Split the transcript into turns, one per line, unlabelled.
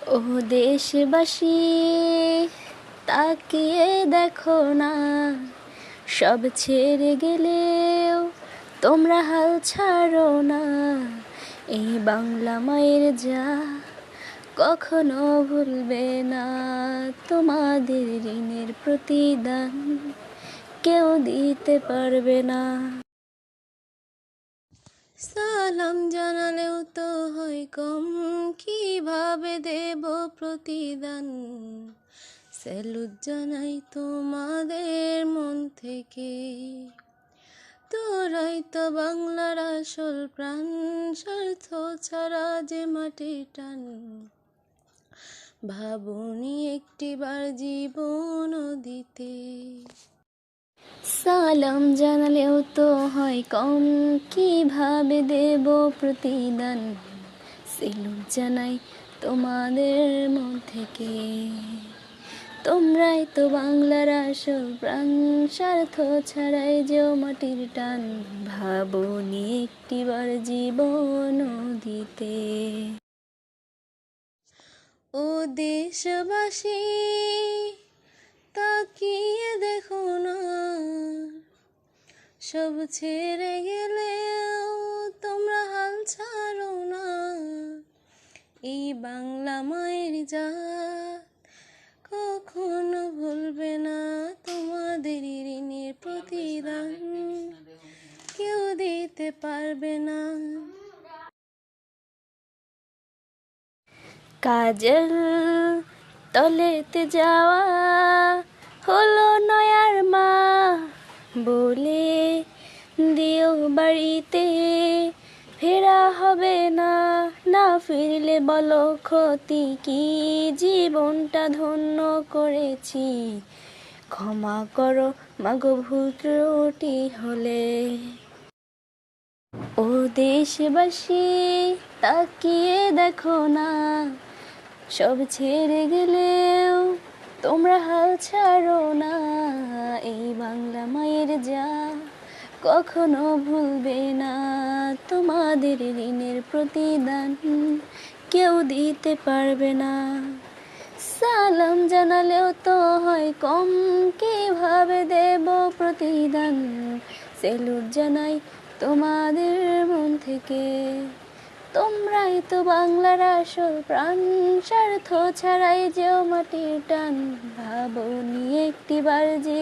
ও দেশবাসী, তাকিয়ে দেখো না, সব ছেড়ে গেলেও তোমরা হাল ছাড়ো না। এই বাংলা মায়ের যা কখনো ভুলবে না, তোমাদের ঋণের প্রতিদান কেউ দিতে পারবে না। সালাম জানালেও তো হয় কম, কিভাবে দেব প্রতিদান। স্যালুট জানাই তোমাদের মন থেকে, তোরাই তো বাংলার আসল প্রাণ, স্বার্থ ছাড়া যে মাটির টান। ভাবনি একটিবার জীবন দিতে। সালাম জানালেও তো হয় কম, কিভাবে দেব প্রতিদান। সেলুট জানাই তোমাদের মন থেকে, তোমরাই তো বাংলার আসল প্রাণ, স্বার্থ ছাড়াই যেও মাটির টান। ভাবনি একটিবার জীবন দিতে। ও দেশবাসী, তাকিয়ে দেখো না, সব ছেড়ে গেলেও তোমরা হাল ছাড়ো না। এই বাংলা মায়ের জাত কখনো ভুলবে না, তোমাদের ঋণের প্রতিদান কেউ দিতে পারবে না। কাজল তলেতে যাওয়া হলো নয়ার মা, বলে দিও বাড়িতে ফেরা হবে না। না ফিরলে বলো ক্ষতি কি, জীবনটা ধন্য করেছি। ক্ষমা করো মাগো ভুল ত্রুটি হলে। ও দেশবাসী, তাকিয়ে দেখো না, সব ছেড়ে গেলেও তোমরা হাল ছাড়ো না। এই বাংলা মায়ের যা কখনো ভুলবে না, তোমাদের ঋণের প্রতিদান কেউ দিতে পারবে না। সালাম জানালেও তো হয় কম, কিভাবে দেব প্রতিদান। সেলুট জানাই তোমাদের মন থেকে, তোমরাই তো বাংলার আসল প্রাণ, স্বার্থ ছাড়াই যেও মাটির টান। ভাবনি একটিবার যে